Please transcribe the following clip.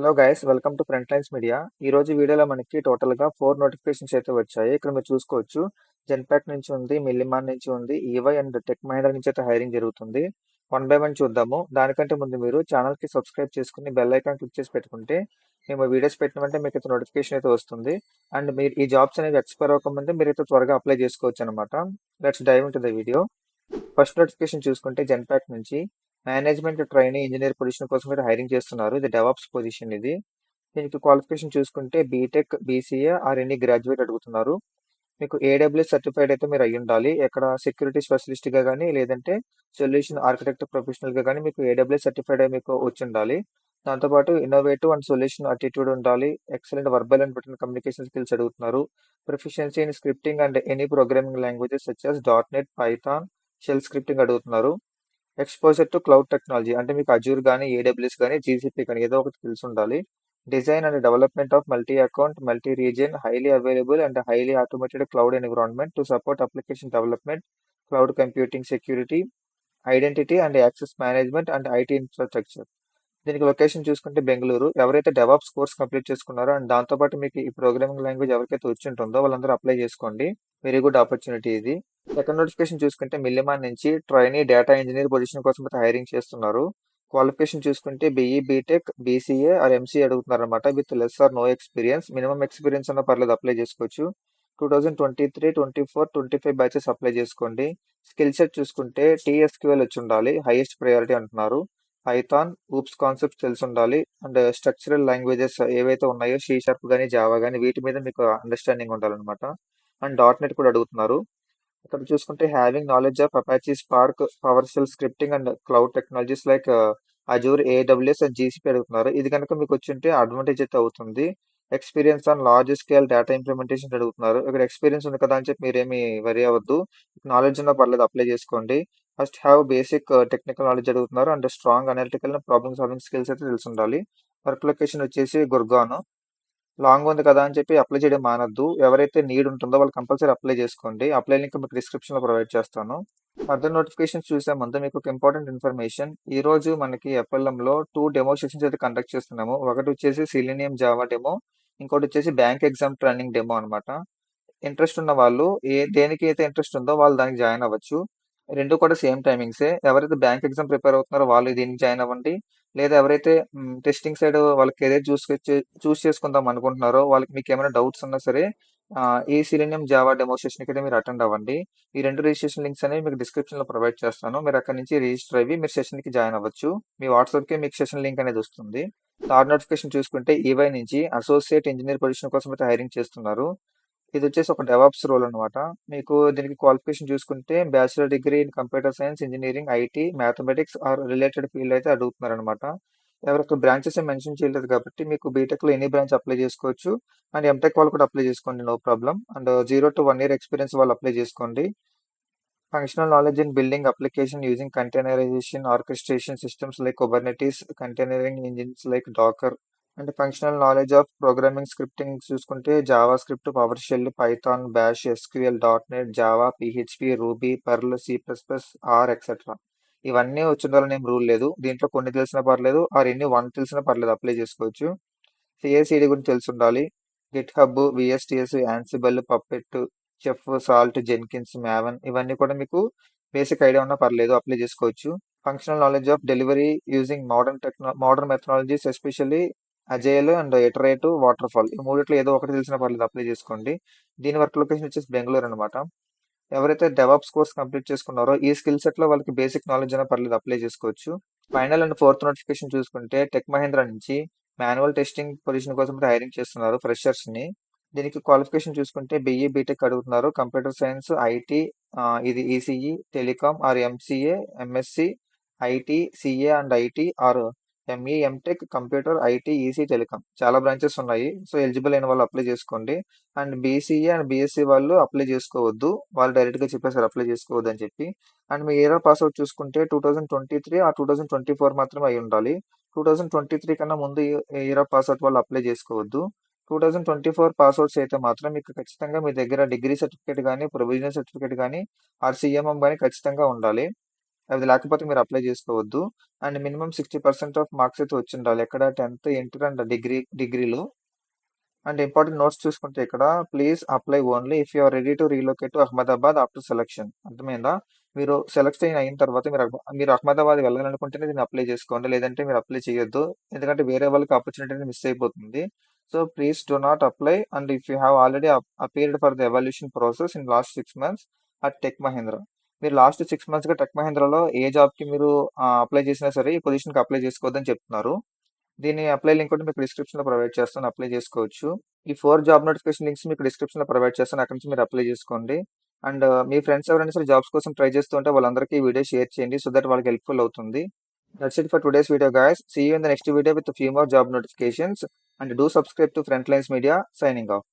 Hello guys, welcome to front lines media. ఈ రోజు వీడియోలో మనకి టోటల్ గా 4 నోటిఫికేషన్స్ అయితే వచ్చాయి. ఇక్కడ మీరు చూసుకోవచ్చు. జెన్పాక్ నుంచి ఉంది, మిల్లిమాన్ నుంచి ఉంది, ఈవై అండ్ టెక్ మహీంద్రా నుంచి అయితే హైరింగ్ జరుగుతుంది. వన్ బై వన్ చూద్దాము. దానికంటే ముందు మీరు ఛానల్ కి సబ్స్క్రైబ్ చేసుకుని బెల్ ఐకాన్ క్లిక్ చేసి పెట్టుకుంటే మేము వీడియోస్ పెట్టిన వెంటనే మీకు అయితే నోటిఫికేషన్ అయితే వస్తుంది. అండ్ మీరు ఈ జాబ్స్ అనేవి ఎక్స్పైర్ అవ్వకముందే మీరు అయితే త్వరగా అప్లై చేసుకోవచ్చు అనమాట. Let's dive into the video. First notification చూసుకుంటే జెన్పాక్ నుంచి మేనేజ్మెంట్ ట్రైనీ ఇంజనీర్ పొజిషన్ కోసం అయితే హైరింగ్ చేస్తున్నారు. ఇది డెవాప్స్ పొజిషన్ ఇది. దీనికి క్వాలిఫికేషన్ చూసుకుంటే BTech, BCA or any graduate అడుగుతున్నారు. మీకు ఏడబ్ల్యూఎస్ సర్టిఫైడ్ అయితే మీరు అయ్యి ఉండాలి. ఎక్కడ సెక్యూరిటీ స్పెషలిస్ట్ గా కానీ లేదంటే సొల్యూషన్ ఆర్కిటెక్ట్ ప్రొఫెషనల్ గా కానీ మీకు ఏడబ్ల్యూఎస్ సర్టిఫైడ్ మీకు వచ్చి ఉండాలి. దాంతోపాటు ఇన్నోవేటివ్ అండ్ సొల్యూషన్ అటిట్యూడ్ ఉండాలి. Excellent verbal and written communication skills అడుగుతున్నారు. Proficiency in scripting and any programming languages such as .NET, Python, shell scripting అడుగుతున్నారు. ఎక్స్పోజర్ టు క్లౌడ్ టెక్నాలజీ అంటే మీకు అజూర్ కానీ, ఏడబ్ల్యూఎస్ కానీ, జీసీపీ కానీ ఏదో ఒకటి తెలిసి ఉండాలి. Design and development of multi account, multi region, highly available and highly automated cloud environment to support application development, cloud computing, security, identity and access management and IT infrastructure. దీనికి location చూసుకుంటే బెంగళూరు. ఎవరైతే DevOps course complete చేసుకున్నారో and దాంతోపాటు మీకు ఈ programming language ఎవరికైతే వచ్చి ఉంటుందో వాళ్ళందరూ అప్లై చేసుకోండి. వెరీ గుడ్ ఆపర్చునిటీ ఇది. సెకండ్ నోటిఫికేషన్ చూసుకుంటే మిల్లిమాన్ నుంచి ట్రైనీ డేటా ఇంజనీర్ పొజిషన్ కోసం అయితే హైరింగ్ చేస్తున్నారు. క్వాలిఫికేషన్ చూసుకుంటే BE, BTech, BCA or MCA అడుగుతున్నారు అనమాట. With less or no experience. Minimum experience అన్న పర్లేదు, అప్లై చేసుకోవచ్చు. 2023, 24, 25 బ్యాచెస్ అప్లై చేసుకోండి. స్కిల్ సెట్ చూసుకుంటే టీఎస్క్యూఎల్ వచ్చి ఉండాలి, హైయెస్ట్ ప్రయారిటీ అంటున్నారు. పైథాన్, ఊప్స్ కాన్సెప్ట్స్ తెలిసి ఉండాలి. అండ్ స్ట్రక్చరల్ లాంగ్వేజెస్ ఏవైతే ఉన్నాయో సి షార్ప్ కానీ, జావా కానీ వీటి మీద మీకు అండర్స్టాండింగ్ ఉండాలన్నమాట. అండ్ .NET కూడా అడుగుతున్నారు. ఇక్కడ చూసుకుంటే having knowledge of Apache, Spark, Power Shell scripting and cloud technologies like Azure, AWS and GCP అడుగుతున్నారు. ఇది కనుక మీకు వచ్చింటే అడ్వాంటేజ్ అయితే అవుతుంది. Experience on large scale data implementation అడుగుతున్నారు. ఇక్కడ ఎక్స్పీరియన్స్ ఉంది కదా అని చెప్పి మీరేమి వరి అవ్వద్దు. నాలెడ్జ్ ఉన్నా పర్లేదు, అప్లై చేసుకోండి. First have basic technical knowledge అడుగుతున్నారు. And strong analytical problem solving skills అయితే తెలిసి ఉండాలి. వర్క్ లొకేషన్ వచ్చేసి గుర్గాన్. లాంగ్ ఉంది కదా అని చెప్పి అప్లై చేయడం మానద్దు. ఎవరైతే నీడ్ ఉంటుందో వాళ్ళు కంపల్సరీ అప్లై చేసుకోండి. అప్లై లింక్ మీకు డిస్క్రిప్షన్ లో ప్రొవైడ్ చేస్తాను. ఫర్దర్ నోటిఫికేషన్స్ చూసే ముందు మీకు ఒక ఇంపార్టెంట్ ఇన్ఫర్మేషన్. ఈ రోజు మనకి ఎఫ్ఎల్ఎం లో 2 డెమో సెషన్స్ అయితే కండక్ట్ చేస్తున్నాము. ఒకటి వచ్చేసి సిలీనియం జావా డెమో, ఇంకోటి వచ్చేసి బ్యాంక్ ఎగ్జామ్ ట్రైనింగ్ డెమో అనమాట. ఇంట్రెస్ట్ ఉన్న వాళ్ళు దేనికి అయితే ఇంట్రెస్ట్ ఉందో వాళ్ళు దానికి జాయిన్ అవ్వచ్చు. రెండు కూడా సేమ్ టైమింగ్సే. ఎవరైతే బ్యాంక్ ఎగ్జామ్ ప్రిపేర్ అవుతున్నారో వాళ్ళు దీనికి జాయిన్ అవ్వండి. లేదా ఎవరైతే టెస్టింగ్ సైడ్ వాళ్ళ కెరీర్ చూస్ చేసుకుందాం అనుకుంటున్నారో వాళ్ళకి మీకు ఏమైనా డౌట్స్ ఉన్నా సరే ఈ సిలీనియం జావా డెమో సెషన్ కి మీరు అటెండ్ అవ్వండి. ఈ రెండు రిజిస్ట్రేషన్ లింక్స్ అనేవి మీకు డిస్క్రిప్షన్ లో ప్రొవైడ్ చేస్తాను. మీరు అక్కడ నుంచి రిజిస్టర్ అయ్యి మీరు సెషన్ కి జాయిన్ అవ్వచ్చు. మీ వాట్సాప్ కి మీకు సెషన్ లింక్ అనేది వస్తుంది. థర్డ్ నోటిఫికేషన్ చూసుకుంటే ఈవై నుంచి అసోసియేట్ ఇంజనీర్ పొజిషన్ కోసం అయితే హైరింగ్ చేస్తున్నారు. ఇది వచ్చేసి ఒక డెవాప్స్ రోల్ అనమాట. మీకు దీనికి క్వాలిఫికేషన్ చూసుకుంటే bachelor degree in computer science, engineering, IT, mathematics are related field అయితే అడుగుతున్నారు అనమాట. ఎవరికి బ్రాంచెస్ మెన్షన్ చేయలేదు కాబట్టి మీకు బీటెక్ లో ఎనీ బ్రాంచ్ అప్లై చేసుకోవచ్చు. అండ్ ఎంటెక్ వాళ్ళు కూడా అప్లై చేసుకోండి, no problem. And 0 to 1 year experience వాళ్ళు అప్లై చేసుకోండి. Functional knowledge in building application using containerisation orchestration systems like Kubernetes, containering engines like Docker. And functional knowledge of programming scripting చూసుకుంటే JavaScript, PowerShell, Python, Bash, SQL, .NET, Java, PHP, Ruby, Perl, C++, R etcetera. ఇవన్నీ వచ్చిండాలని ఏం rule లేదు. దీంట్లో కొన్ని తెలిసినా పర్లేదు, are ఎన్ని 1 తెలిసినా పర్లేదు, అప్లై చేసుకోవచ్చు. సిఐసిడి గురించి తెలిసి ఉండాలి. GitHub, VSTS, Ansible, Puppet, Chef, Salt, Jenkins, Maven ఇవన్నీ కూడా మీకు బేసిక్ ఐడియా ఉన్నా పర్లేదు, అప్లై చేసుకోవచ్చు. Functional knowledge of delivery using modern methodologies especially agile and iterative, waterfall. ఈ మూడిట్లో ఏదో ఒకటి తెలిసినా పర్లేదు, అప్లై చేసుకోండి. దీని వర్క్ లొకేషన్ వచ్చేసి బెంగళూరు అనమాట. ఎవరైతే డెవాప్స్ కోర్స్ కంప్లీట్ చేసుకున్నారో ఈ స్కిల్ సెట్ లో వాళ్ళకి బేసిక్ నాలెడ్జ్ అయినా పర్లేదు, అప్లై చేసుకోవచ్చు. ఫైనల్ అండ్ ఫోర్త్ నోటిఫికేషన్ చూసుకుంటే టెక్ మహీంద్రా నుంచి మాన్యువల్ టెస్టింగ్ పొజిషన్ కోసం హైరింగ్ చేస్తున్నారు ఫ్రెషర్స్ ని. దీనికి క్వాలిఫికేషన్ చూసుకుంటే బీఈ, బీటెక్ అడుగుతున్నారు. కంప్యూటర్ సైన్స్, ఐటీ, ఇది ECE, telecom or MCA, MSc, IT, CA and IT or ME, MTech, computer, IT, EC, telecom. చాలా బ్రాంచెస్ ఉన్నాయి. సో ఎలిజిబుల్ అయిన వాళ్ళు అప్లై చేసుకోండి. అండ్ బీసీఏ అండ్ బీఎస్సీ వాళ్ళు అప్లై చేసుకోవద్దు. వాళ్ళు డైరెక్ట్ గా చెప్పేసారు అప్లై చేసుకోవద్దు అని చెప్పి. అండ్ మీ ఇయర్ పాస్అవుట్ చూసుకుంటే 2023 ఆ 2024 మాత్రమే అయి ఉండాలి. 2023 కన్నా ముందు ఇయర్ ఆఫ్ పాస్అవుట్ వాళ్ళు అప్లై చేసుకోవద్దు. 2024 పాస్అవుట్స్ అయితే మాత్రం మీకు ఖచ్చితంగా మీ దగ్గర డిగ్రీ సర్టిఫికేట్ కానీ, ప్రొవిజనల్ సర్టిఫికేట్ కానీ, ఆర్ సిఎంఎం కానీ ఖచ్చితంగా ఉండాలి. అది లేకపోతే మీరు అప్లై చేసుకోవద్దు. అండ్ మినిమం 60% ఆఫ్ మార్క్స్ అయితే వచ్చిండాలి. ఎక్కడ 10th, ఇంటర్ అండ్ డిగ్రీలో. అండ్ ఇంపార్టెంట్ నోట్స్ చూసుకుంటే ఇక్కడ please apply only if you are ready to relocate to Ahmedabad after selection. అర్థమైందా? మీరు సెలెక్ట్ అయిన తర్వాత మీరు అహ్మదాబాద్ వెళ్ళాలనుకుంటేనే దీన్ని అప్లై చేసుకోండి. లేదంటే మీరు అప్లై చేయొద్దు. ఎందుకంటే వేరే వాళ్ళకి ఆపర్చునిటీ మిస్ అయిపోతుంది. So please do not apply. And if you have already appeared for the evaluation process in last 6 months at Tech Mahindra. మీరు లాస్ట్ 6 months గా టెక్ మహేంద్రలో ఏ జాబ్ కి మీరు అప్లై చేసినా సరే ఈ పొజిషన్ కి అప్లై చేసుకోవద్దని చెప్తున్నారు. దీని అప్లై లింక్ కూడా మీకు డిస్క్రిప్షన్ లో ప్రొవైడ్ చేస్తాను. అప్లై చేసుకోవచ్చు. ఈ 4 జాబ్ నోటిఫికేషన్ లింక్స్ మీకు డిస్క్రిప్షన్ లో ప్రొవైడ్ చేస్తాను. అక్కడ నుంచి మీరు అప్లై చేసుకోండి. అండ్ మీ ఫ్రెండ్స్ ఎవరైనా సరే జాబ్స్ కోసం ట్రై చేస్తూ ఉంటే వాళ్ళందరికీ ఈ వీడియో షేర్ చేయండి. సో దట్ వాళ్ళకి హెల్ప్ఫుల్ అవుతుంది. That's it for today's video, guys. See you in the next video with a few more job notifications. And do subscribe to Frontlines Media. Signing off.